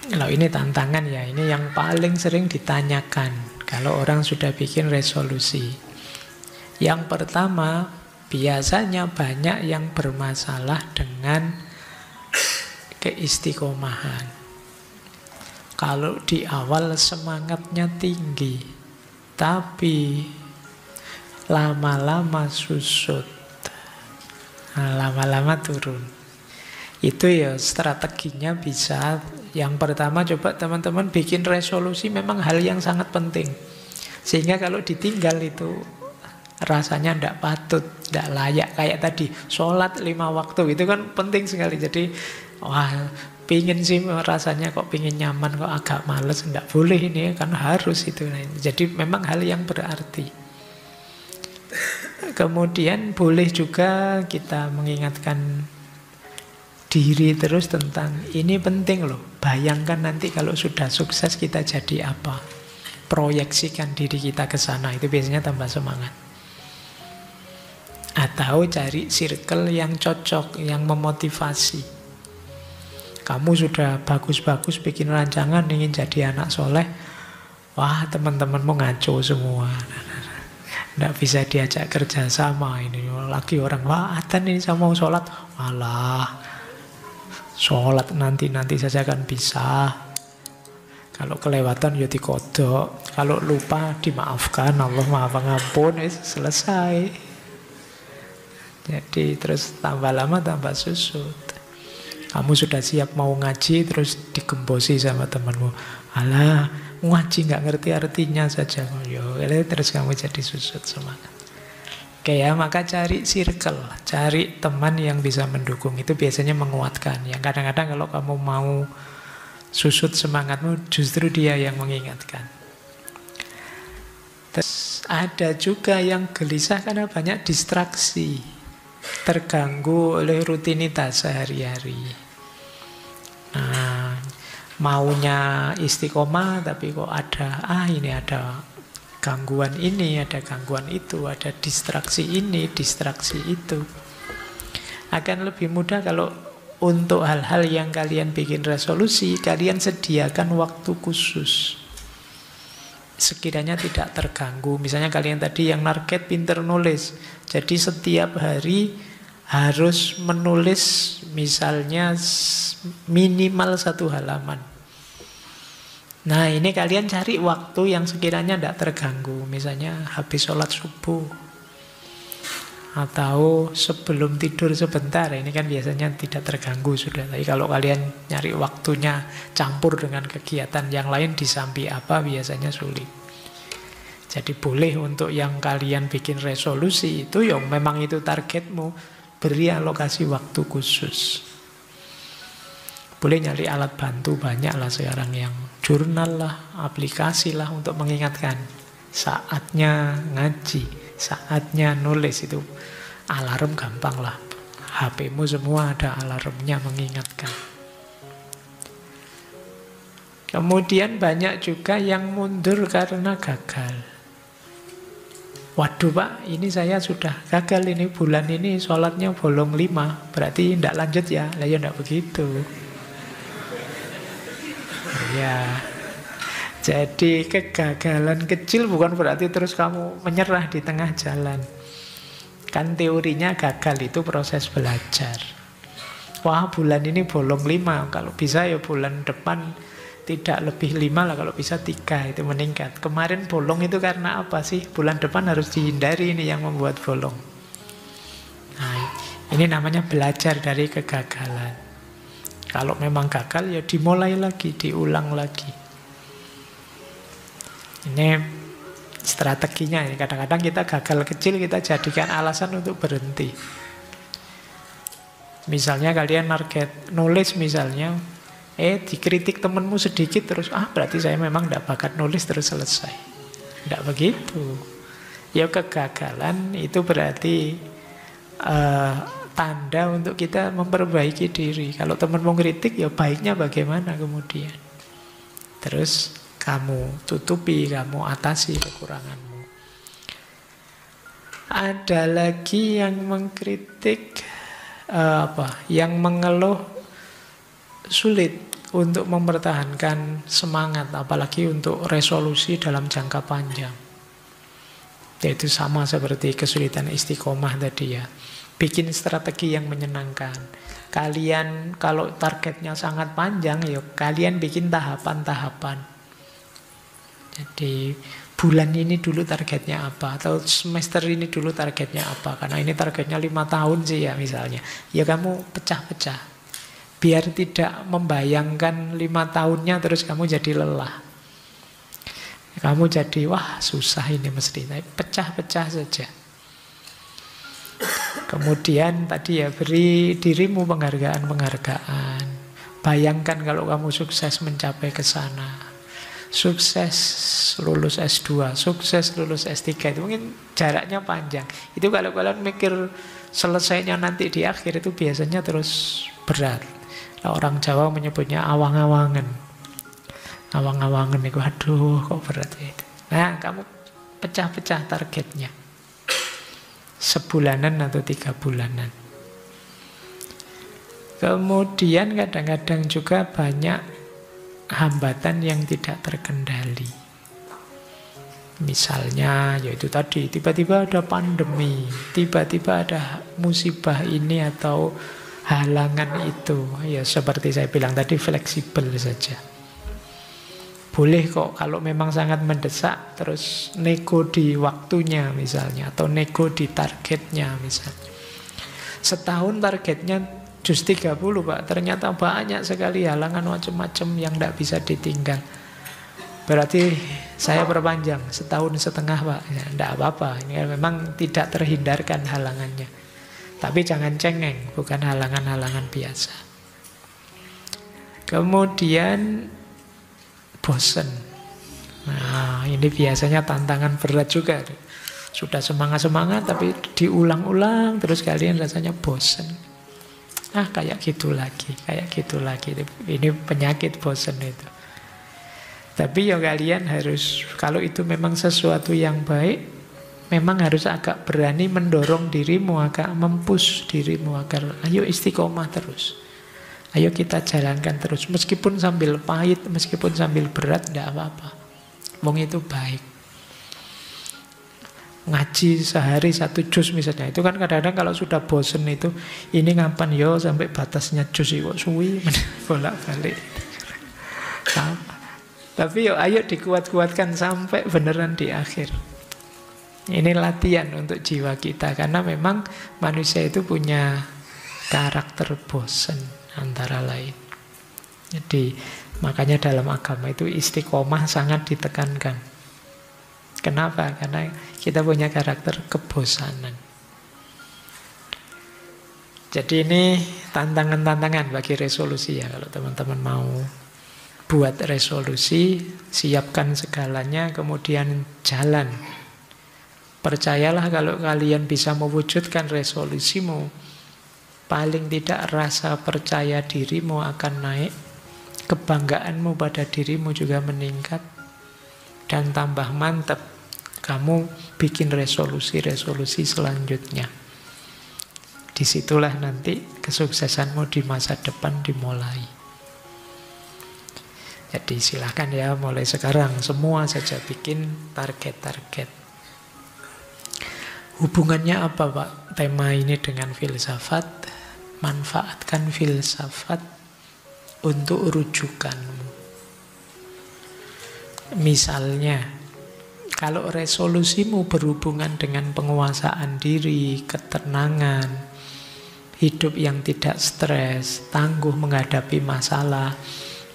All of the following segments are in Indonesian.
Kalau ini tantangan ya, ini yang paling sering ditanyakan kalau orang sudah bikin resolusi. Yang pertama, biasanya banyak yang bermasalah dengan keistiqomahan. Kalau di awal semangatnya tinggi, tapi lama-lama susut, lama-lama turun. Itu ya strateginya bisa. Yang pertama, coba teman-teman bikin resolusi, memang hal yang sangat penting. Sehingga kalau ditinggal itu rasanya tidak patut, tidak layak. Kayak tadi, sholat 5 waktu, itu kan penting sekali. Jadi, wah, pingin sih rasanya kok pingin nyaman, kok agak males. Tidak boleh ini, kan harus itu. Jadi memang hal yang berarti. Kemudian boleh juga kita mengingatkan diri terus tentang ini penting loh. Bayangkan nanti kalau sudah sukses kita jadi apa. Proyeksikan diri kita ke sana, itu biasanya tambah semangat. Atau cari circle yang cocok, yang memotivasi. Kamu sudah bagus-bagus bikin rancangan ingin jadi anak soleh, wah teman-temanmu ngaco semua. Nggak bisa diajak kerja sama ini. Lagi orang, wah adzan ini sama mau sholat. Walah, sholat nanti saja kan bisa. Kalau kelewatan ya dikodok. Kalau lupa dimaafkan, Allah maha pengampun, selesai. Jadi terus tambah lama tambah susut. Kamu sudah siap mau ngaji, terus digembosi sama temanmu. Alah, ngaji nggak ngerti artinya saja. Yo, terus kamu jadi susut semangat. Oke ya, maka cari circle, cari teman yang bisa mendukung. Itu biasanya menguatkan. Yang kadang-kadang kalau kamu mau susut semangatmu, justru dia yang mengingatkan. Terus ada juga yang gelisah karena banyak distraksi, terganggu oleh rutinitas sehari-hari. Nah, maunya istiqomah, tapi kok ada, ini ada gangguan ini, ada gangguan itu, ada distraksi ini, distraksi itu. Akan lebih mudah kalau untuk hal-hal yang kalian bikin resolusi, kalian sediakan waktu khusus. Sekiranya tidak terganggu. Misalnya kalian tadi yang target pinter nulis. Jadi setiap hari harus menulis misalnya minimal 1 halaman. Nah ini kalian cari waktu yang sekiranya tidak terganggu. Misalnya habis sholat subuh, atau sebelum tidur sebentar. Ini kan biasanya tidak terganggu sudah. Tapi kalau kalian nyari waktunya campur dengan kegiatan yang lain di samping apa, biasanya sulit. Jadi boleh untuk yang kalian bikin resolusi itu, yang memang itu targetmu, beri alokasi waktu khusus. Boleh nyari alat bantu, banyak lah sekarang, yang jurnal lah, aplikasi lah untuk mengingatkan. Saatnya ngaji, saatnya nulis, itu alarm gampang lah. HP-mu semua ada alarmnya mengingatkan. Kemudian banyak juga yang mundur karena gagal. Waduh Pak, ini saya sudah gagal ini, bulan ini sholatnya bolong 5, berarti tidak lanjut ya. Lah ya tidak begitu. Ya, jadi kegagalan kecil bukan berarti terus kamu menyerah di tengah jalan. Kan teorinya gagal itu proses belajar. Wah bulan ini bolong 5, kalau bisa ya bulan depan tidak lebih 5 lah, kalau bisa 3, itu meningkat. Kemarin bolong itu karena apa sih? Bulan depan harus dihindari ini yang membuat bolong. Nah, ini namanya belajar dari kegagalan. Kalau memang gagal ya dimulai lagi, diulang lagi. Ini strateginya. Kadang-kadang kita gagal kecil, kita jadikan alasan untuk berhenti. Misalnya kalian target nulis misalnya, dikritik temenmu sedikit terus, berarti saya memang tidak bakat nulis, terus selesai. Tidak begitu. Ya kegagalan itu berarti tanda untuk kita memperbaiki diri. Kalau temenmu ngeritik, ya baiknya bagaimana kemudian. Terus kamu tutupi, kamu atasi kekuranganmu. Ada lagi yang mengkritik, yang mengeluh sulit untuk mempertahankan semangat, apalagi untuk resolusi dalam jangka panjang. Yaitu sama seperti kesulitan istiqomah tadi ya. Bikin strategi yang menyenangkan. Kalian kalau targetnya sangat panjang, ya kalian bikin tahapan-tahapan. Jadi bulan ini dulu targetnya apa, atau semester ini dulu targetnya apa. Karena ini targetnya 5 tahun sih ya misalnya. Ya kamu pecah-pecah. Biar tidak membayangkan 5 tahunnya terus kamu jadi lelah. Kamu jadi, wah susah ini mesti. Tapi pecah-pecah saja. Kemudian tadi ya, beri dirimu penghargaan-penghargaan. Bayangkan kalau kamu sukses mencapai ke sana. Sukses lulus S2, sukses lulus S3. Itu mungkin jaraknya panjang. Itu kalau kalian mikir selesainya nanti di akhir, itu biasanya terus berat. Nah, orang Jawa menyebutnya awang-awangan. Awang-awangan itu, aduh kok berat itu. Nah, kamu pecah-pecah targetnya. Sebulanan atau 3 bulanan. Kemudian kadang-kadang juga banyak hambatan yang tidak terkendali. Misalnya, yaitu tadi, tiba-tiba ada pandemi, tiba-tiba ada musibah ini atau halangan itu. Ya seperti saya bilang tadi, fleksibel saja. Boleh kok kalau memang sangat mendesak, terus nego di waktunya misalnya, atau nego di targetnya misalnya. Setahun targetnya jus 30 Pak, ternyata banyak sekali halangan macam-macam yang tidak bisa ditinggal. Berarti saya perpanjang setahun setengah Pak. Ya, tidak apa-apa, ini memang tidak terhindarkan halangannya. Tapi jangan cengeng, bukan halangan-halangan biasa. Kemudian bosen. Nah, ini biasanya tantangan berat juga. Sudah semangat-semangat tapi diulang-ulang terus kalian rasanya bosen. Kayak gitu lagi, kayak gitu lagi. Ini penyakit bosen itu. Tapi ya kalian harus, kalau itu memang sesuatu yang baik, memang harus agak berani mendorong dirimu, agak mempush dirimu agar ayo istiqomah terus. Ayo kita jalankan terus, meskipun sambil pahit, meskipun sambil berat, tidak apa-apa. Wong itu baik. Ngaji sehari 1 juz misalnya, itu kan kadang-kadang kalau sudah bosen itu, ini ngapain yo sampai batasnya juz itu suwi, bolak-balik. Tapi yo ayo dikuat-kuatkan sampai beneran di akhir. Ini latihan untuk jiwa kita, karena memang manusia itu punya karakter bosen antara lain. Jadi makanya dalam agama itu istiqomah sangat ditekankan. Kenapa? Karena kita punya karakter kebosanan. Jadi ini tantangan-tantangan bagi resolusi ya. Kalau teman-teman mau buat resolusi, siapkan segalanya, kemudian jalan. Percayalah kalau kalian bisa mewujudkan resolusimu, paling tidak rasa percaya dirimu akan naik, kebanggaanmu pada dirimu juga meningkat, dan tambah mantap kamu bikin resolusi-resolusi selanjutnya. Disitulah nanti kesuksesanmu di masa depan dimulai. Jadi silahkan ya, mulai sekarang semua saja bikin target-target. Hubungannya apa Pak tema ini dengan filsafat? Manfaatkan filsafat untuk rujukanmu. Misalnya, kalau resolusimu berhubungan dengan penguasaan diri, ketenangan, hidup yang tidak stres, tangguh menghadapi masalah,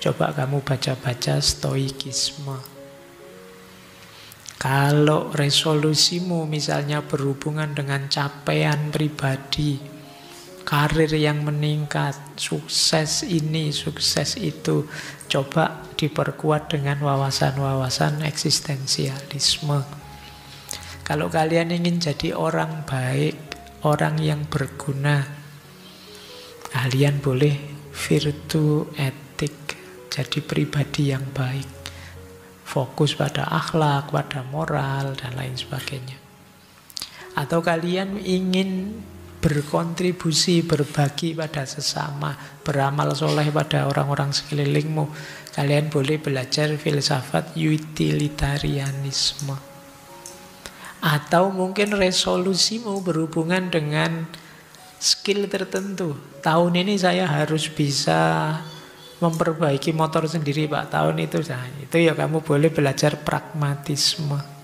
coba kamu baca-baca stoikisme. Kalau resolusimu misalnya berhubungan dengan capaian pribadi, karir yang meningkat, sukses ini, sukses itu, coba diperkuat dengan wawasan-wawasan eksistensialisme. Kalau kalian ingin jadi orang baik, orang yang berguna, kalian boleh virtu etik, jadi pribadi yang baik, fokus pada akhlak, pada moral, dan lain sebagainya. Atau kalian ingin berkontribusi, berbagi pada sesama, beramal soleh pada orang-orang sekelilingmu. Kalian boleh belajar filsafat utilitarianisme. Atau mungkin resolusimu berhubungan dengan skill tertentu. Tahun ini saya harus bisa memperbaiki motor sendiri, Pak. Tahun itu, nah, itu ya kamu boleh belajar pragmatisme.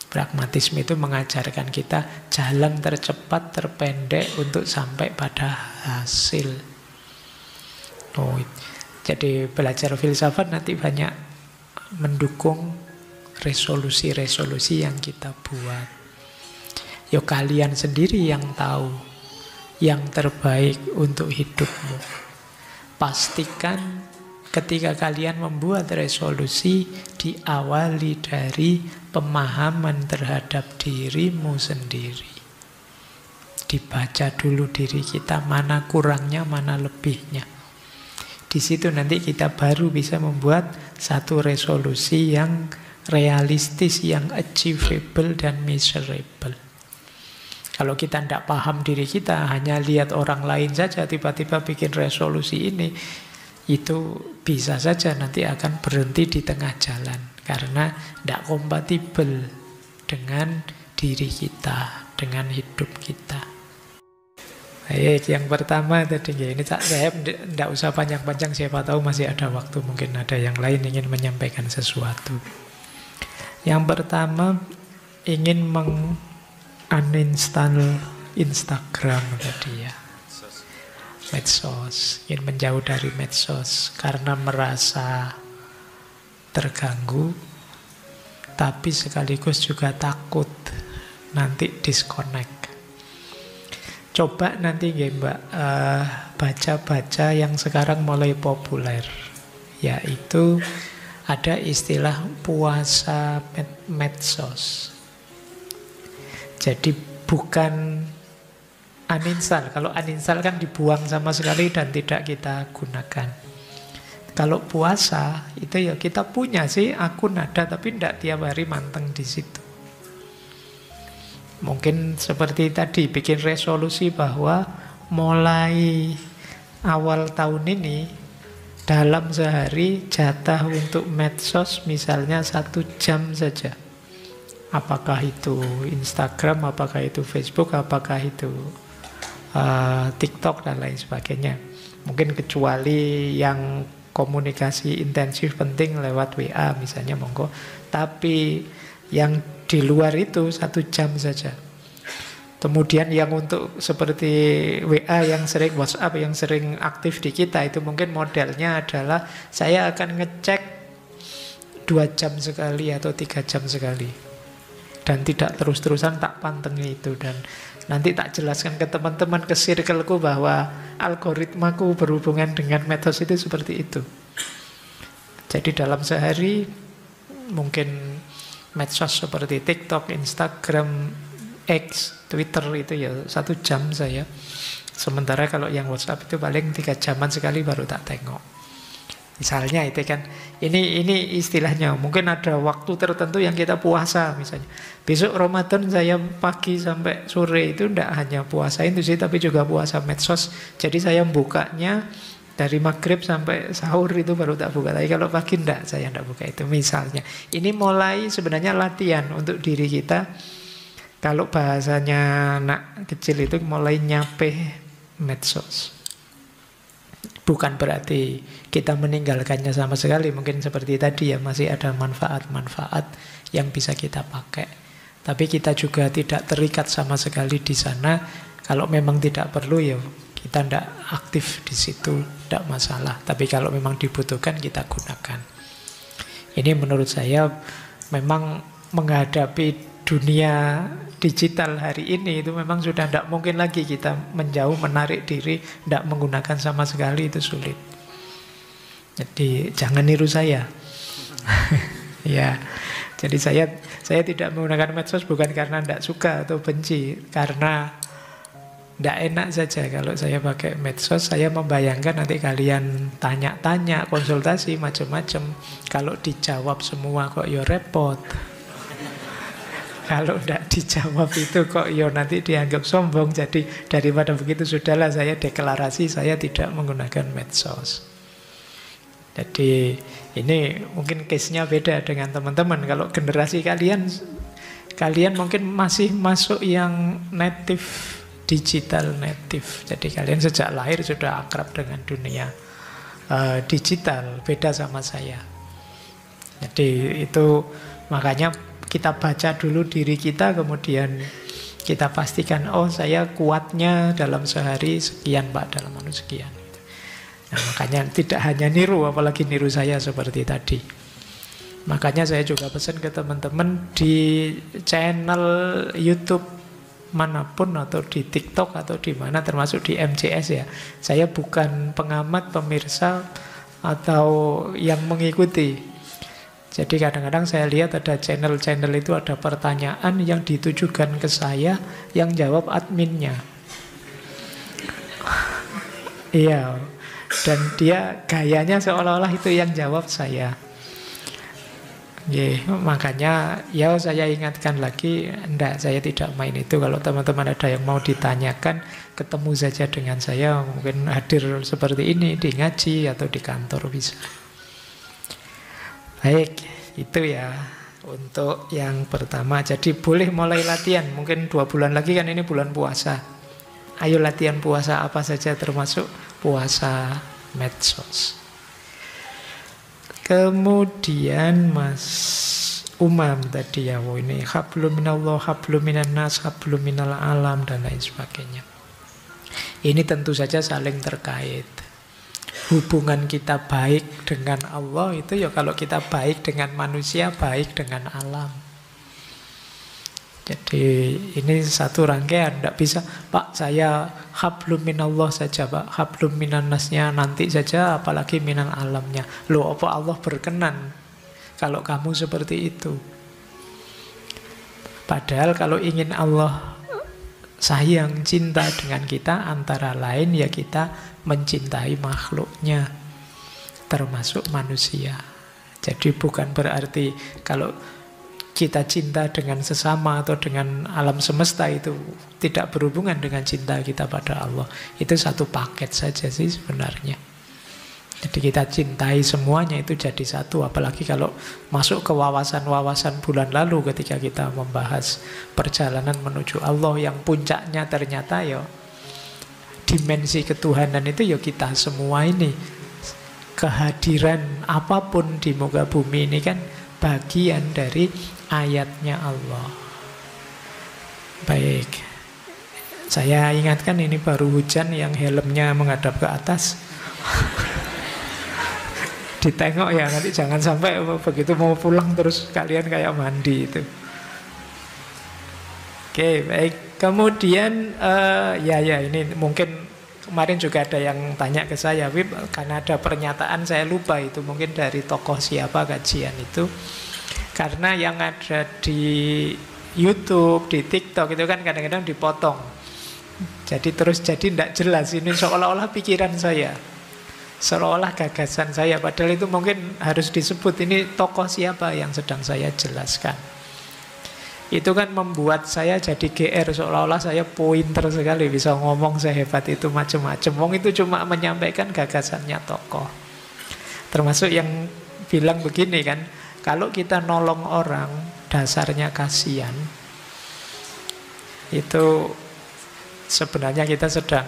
Pragmatisme itu mengajarkan kita jalan tercepat, terpendek untuk sampai pada hasil. Oh, jadi belajar filsafat nanti banyak mendukung resolusi-resolusi yang kita buat. Yo kalian sendiri yang tahu yang terbaik untuk hidupmu. Pastikan ketika kalian membuat resolusi diawali dari pemahaman terhadap dirimu sendiri. Dibaca dulu diri kita, mana kurangnya, mana lebihnya. Di situ nanti kita baru bisa membuat satu resolusi yang realistis, yang achievable dan measurable. Kalau kita tidak paham diri kita, hanya lihat orang lain saja, tiba-tiba bikin resolusi ini, itu bisa saja nanti akan berhenti di tengah jalan. Karena tidak kompatibel dengan diri kita, dengan hidup kita. Baik, yang pertama tadi, ini saya tidak usah panjang-panjang, siapa tahu masih ada waktu, mungkin ada yang lain ingin menyampaikan sesuatu. Yang pertama, ingin uninstall Instagram tadi ya, medsos, ingin menjauh dari medsos karena merasa terganggu, tapi sekaligus juga takut nanti disconnect. Coba nanti ya Mbak, baca-baca yang sekarang mulai populer, yaitu ada istilah puasa medsos. Jadi bukan uninstall. Kalau uninstall kan dibuang sama sekali dan tidak kita gunakan. Kalau puasa itu ya kita punya sih akun ada, tapi tidak tiap hari manteng di situ. Mungkin seperti tadi bikin resolusi bahwa mulai awal tahun ini dalam sehari jatah untuk medsos misalnya 1 jam saja. Apakah itu Instagram, apakah itu Facebook, apakah itu TikTok dan lain sebagainya. Mungkin kecuali yang komunikasi intensif penting lewat WA misalnya monggo. Tapi yang di luar itu 1 jam saja. Kemudian yang untuk seperti WA yang sering, WhatsApp yang sering aktif di kita itu mungkin modelnya adalah saya akan ngecek 2 jam sekali atau 3 jam sekali. Dan tidak terus-terusan tak pantengi itu. Dan nanti tak jelaskan ke teman-teman, ke circleku bahwa algoritmaku berhubungan dengan medsos itu seperti itu. Jadi dalam sehari mungkin medsos seperti TikTok, Instagram, X, Twitter itu ya 1 jam saya. Sementara kalau yang WhatsApp itu paling 3 jaman sekali baru tak tengok. Misalnya itu kan, ini istilahnya. Mungkin ada waktu tertentu yang kita puasa misalnya. Besok Ramadan saya pagi sampai sore itu tidak hanya puasa itu sih, tapi juga puasa medsos. Jadi saya bukanya dari maghrib sampai sahur itu baru tak buka. Tapi kalau pagi enggak, saya enggak buka itu misalnya. Ini mulai sebenarnya latihan untuk diri kita. Kalau bahasanya anak kecil itu mulai nyapeh medsos. Bukan berarti kita meninggalkannya sama sekali. Mungkin seperti tadi ya, masih ada manfaat-manfaat yang bisa kita pakai. Tapi kita juga tidak terikat sama sekali di sana. Kalau memang tidak perlu ya kita tidak aktif di situ, tidak masalah. Tapi kalau memang dibutuhkan kita gunakan. Ini menurut saya memang menghadapi dunia digital hari ini itu memang sudah tidak mungkin lagi kita menjauh, menarik diri, tidak menggunakan sama sekali, itu sulit. Jadi jangan niru saya. Ya, jadi saya tidak menggunakan medsos bukan karena tidak suka atau benci, karena tidak enak saja kalau saya pakai medsos. Saya membayangkan nanti kalian tanya-tanya, konsultasi macam-macam. Kalau dijawab semua kok ya repot. Kalau tidak dijawab itu kok yo nanti dianggap sombong. Jadi daripada begitu sudahlah saya deklarasi saya tidak menggunakan medsos. Jadi ini mungkin case-nya beda dengan teman-teman. Kalau generasi kalian mungkin masih masuk yang native, digital native. Jadi kalian sejak lahir sudah akrab dengan dunia digital, beda sama saya. Jadi itu makanya kita baca dulu diri kita, kemudian kita pastikan, oh saya kuatnya dalam sehari sekian Pak, dalam sekian. Nah, makanya tidak hanya niru, apalagi niru saya seperti tadi. Makanya saya juga pesan ke teman-teman di channel YouTube manapun atau di TikTok atau di mana, termasuk di MCS ya. Saya bukan pengamat, pemirsa atau yang mengikuti. Jadi kadang-kadang saya lihat ada channel-channel itu ada pertanyaan yang ditujukan ke saya, yang jawab adminnya. Iya. Dan dia gayanya seolah-olah itu yang jawab saya. Makanya ya saya ingatkan lagi, enggak, saya tidak main itu. Kalau teman-teman ada yang mau ditanyakan, ketemu saja dengan saya. Mungkin hadir seperti ini di ngaji atau di kantor bisa. Baik, itu ya untuk yang pertama. Jadi boleh mulai latihan. Mungkin 2 bulan lagi kan ini bulan puasa. Ayo latihan puasa apa saja termasuk puasa medsos. Kemudian Mas Umam tadi ya, ini hablum minallah, hablum minan nas, hablum minal alam dan lain sebagainya. Ini tentu saja saling terkait. Hubungan kita baik dengan Allah itu ya kalau kita baik dengan manusia, baik dengan alam. Jadi ini satu rangkaian, tidak bisa Pak saya hablum minallah saja Pak, hablum minan nasnya nanti saja, apalagi minal alamnya. Loh, apa Allah berkenan kalau kamu seperti itu? Padahal kalau ingin Allah sayang, cinta dengan kita, antara lain ya kita mencintai makhluknya, termasuk manusia. Jadi bukan berarti kalau kita cinta dengan sesama atau dengan alam semesta itu tidak berhubungan dengan cinta kita pada Allah. Itu satu paket saja sih sebenarnya. Jadi kita cintai semuanya, itu jadi satu. Apalagi kalau masuk ke wawasan-wawasan bulan lalu ketika kita membahas perjalanan menuju Allah, yang puncaknya ternyata ya dimensi ketuhanan itu ya kita semua ini. Kehadiran apapun di muka bumi ini kan bagian dari ayatnya Allah. Baik, saya ingatkan ini baru hujan yang helmnya menghadap ke atas. Ditengok ya, nanti jangan sampai begitu mau pulang terus kalian kayak mandi itu. Oke, baik. Kemudian ya ini mungkin kemarin juga ada yang tanya ke saya, Wib, karena ada pernyataan saya lupa itu mungkin dari tokoh siapa kajian itu. Karena yang ada di YouTube, di TikTok itu kan kadang-kadang dipotong. Jadi tidak jelas. Ini seolah-olah pikiran saya, seolah-olah gagasan saya. Padahal itu mungkin harus disebut ini tokoh siapa yang sedang saya jelaskan. Itu kan membuat saya jadi GR, seolah-olah saya pointer sekali, bisa ngomong sehebat itu macam-macam. Wong itu cuma menyampaikan gagasannya tokoh. Termasuk yang bilang begini kan, kalau kita nolong orang dasarnya kasihan, itu sebenarnya kita sedang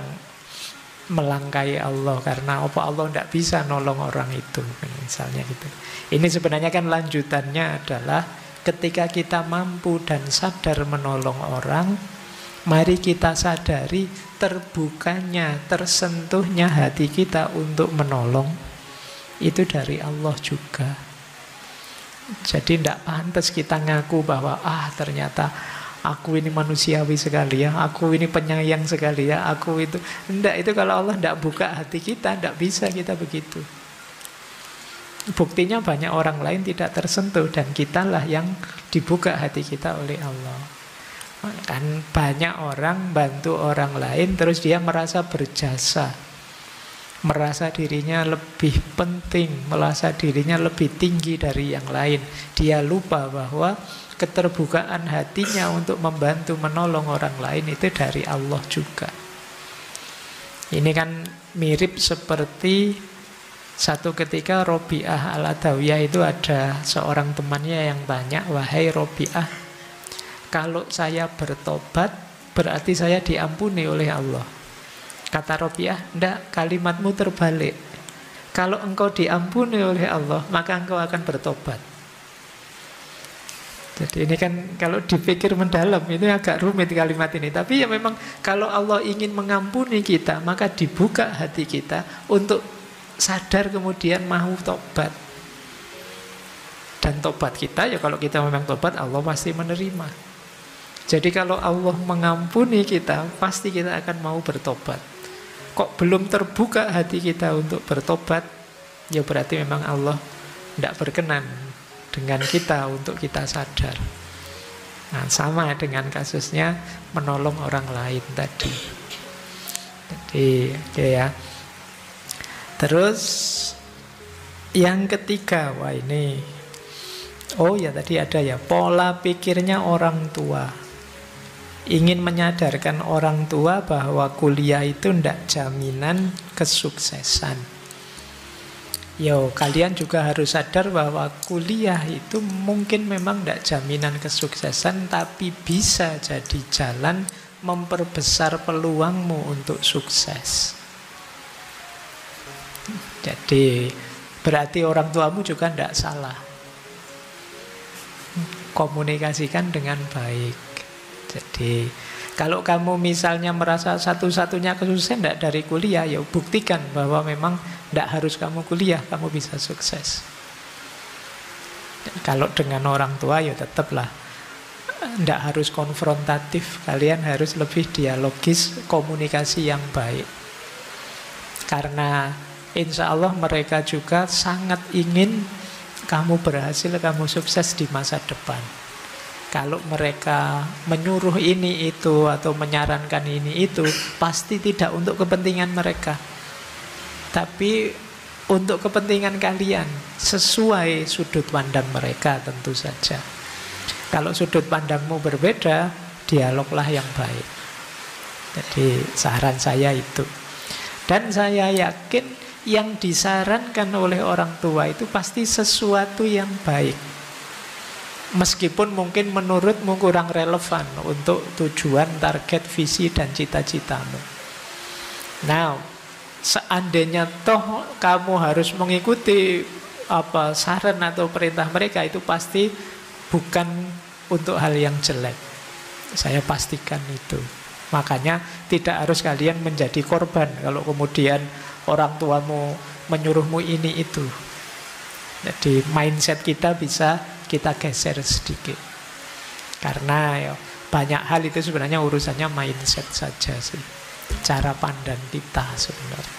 melangkai Allah. Karena apa? Allah tidak bisa nolong orang itu, misalnya gitu. Ini sebenarnya kan lanjutannya adalah ketika kita mampu dan sadar menolong orang, mari kita sadari terbukanya, tersentuhnya hati kita untuk menolong itu dari Allah juga. Jadi tidak pantas kita ngaku bahwa ternyata aku ini manusiawi sekali ya, aku ini penyayang sekali ya, aku itu. Tidak, itu kalau Allah tidak buka hati kita, tidak bisa kita begitu. Buktinya banyak orang lain tidak tersentuh, dan kitalah yang dibuka hati kita oleh Allah. Kan banyak orang bantu orang lain terus dia merasa berjasa, merasa dirinya lebih penting, merasa dirinya lebih tinggi dari yang lain. Dia lupa bahwa keterbukaan hatinya untuk membantu menolong orang lain itu dari Allah juga. Ini kan mirip seperti satu ketika Robi'ah al-Adawiyah itu ada seorang temannya yang tanya, "Wahai Robi'ah, kalau saya bertobat berarti saya diampuni oleh Allah?" Kata Robi'ah, "Enggak, kalimatmu terbalik. Kalau engkau diampuni oleh Allah, maka engkau akan bertobat." Jadi ini kan kalau dipikir mendalam ini agak rumit kalimat ini. Tapi ya memang kalau Allah ingin mengampuni kita, maka dibuka hati kita untuk sadar kemudian mau tobat. Dan tobat kita ya kalau kita memang tobat, Allah pasti menerima. Jadi kalau Allah mengampuni kita, pasti kita akan mau bertobat. Kok belum terbuka hati kita untuk bertobat, ya berarti memang Allah tidak berkenan dengan kita untuk kita sadar. Nah, sama dengan kasusnya menolong orang lain tadi. Jadi, oke ya. Terus yang ketiga, wah ini, oh ya tadi ada ya, pola pikirnya orang tua. Ingin menyadarkan orang tua bahwa kuliah itu tidak jaminan kesuksesan. Yo, kalian juga harus sadar bahwa kuliah itu mungkin memang tidak jaminan kesuksesan, tapi bisa jadi jalan memperbesar peluangmu untuk sukses. Jadi berarti orang tuamu juga tidak salah. Komunikasikan dengan baik. Jadi kalau kamu misalnya merasa satu-satunya kesuksesan tidak dari kuliah, ya buktikan bahwa memang tidak harus kamu kuliah, kamu bisa sukses. Dan kalau dengan orang tua ya tetaplah tidak harus konfrontatif, kalian harus lebih dialogis, komunikasi yang baik. Karena insya Allah mereka juga sangat ingin kamu berhasil, kamu sukses di masa depan. Kalau mereka menyuruh ini itu atau menyarankan ini itu, pasti tidak untuk kepentingan mereka, tapi untuk kepentingan kalian, sesuai sudut pandang mereka tentu saja. Kalau sudut pandangmu berbeda, dialoglah yang baik. Jadi saran saya itu. Dan saya yakin yang disarankan oleh orang tua itu pasti sesuatu yang baik. Meskipun mungkin menurutmu kurang relevan untuk tujuan, target, visi, dan cita-citamu. Now, seandainya toh kamu harus mengikuti saran atau perintah mereka, itu pasti bukan untuk hal yang jelek. Saya pastikan itu. Makanya tidak harus kalian menjadi korban kalau kemudian orang tuamu menyuruhmu ini itu. Jadi mindset kita bisa kita geser sedikit. Karena ya, banyak hal itu sebenarnya urusannya mindset saja sih. Cara pandang kita sebenarnya.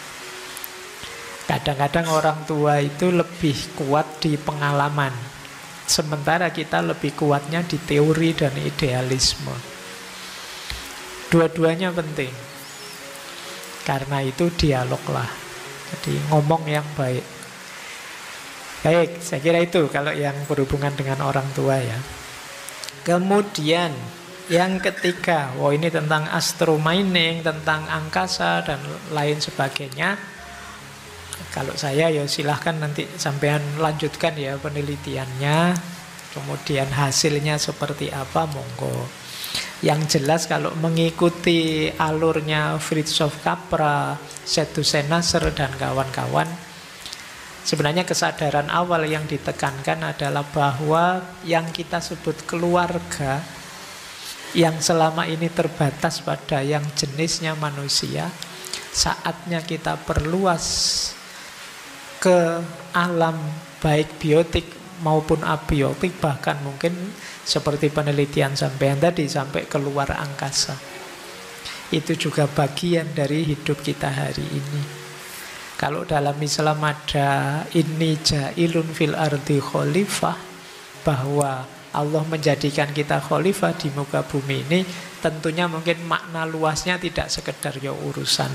Kadang-kadang orang tua itu lebih kuat di pengalaman, sementara kita lebih kuatnya di teori dan idealisme. Dua-duanya penting. Karena itu dialoglah. Jadi ngomong yang baik. Baik, saya kira itu kalau yang berhubungan dengan orang tua ya. Kemudian yang ketiga, ini tentang astro mining, tentang angkasa dan lain sebagainya. Kalau saya ya silahkan nanti sampean lanjutkan ya penelitiannya. Kemudian hasilnya seperti apa, monggo. Yang jelas kalau mengikuti alurnya Fritjof Capra, Seth Nasr dan kawan-kawan, sebenarnya kesadaran awal yang ditekankan adalah bahwa yang kita sebut keluarga, yang selama ini terbatas pada yang jenisnya manusia, saatnya kita perluas ke alam baik biotik maupun abiotik, bahkan mungkin seperti penelitian sampean tadi sampai keluar angkasa. Itu juga bagian dari hidup kita hari ini. Kalau dalam Islam ada inni ja'ilun fil ardi khalifah, bahwa Allah menjadikan kita khalifah di muka bumi ini, tentunya mungkin makna luasnya tidak sekedar ya urusan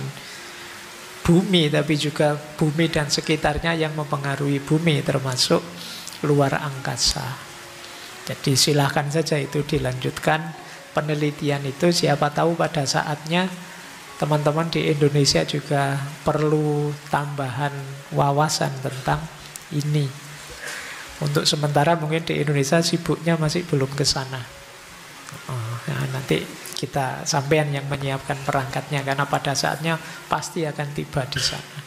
bumi, tapi juga bumi dan sekitarnya yang mempengaruhi bumi, termasuk luar angkasa. Jadi silahkan saja itu dilanjutkan penelitian itu. Siapa tahu pada saatnya teman-teman di Indonesia juga perlu tambahan wawasan tentang ini. Untuk sementara mungkin di Indonesia sibuknya masih belum ke sana. Nah, nanti kita sampean yang menyiapkan perangkatnya, karena pada saatnya pasti akan tiba di sana.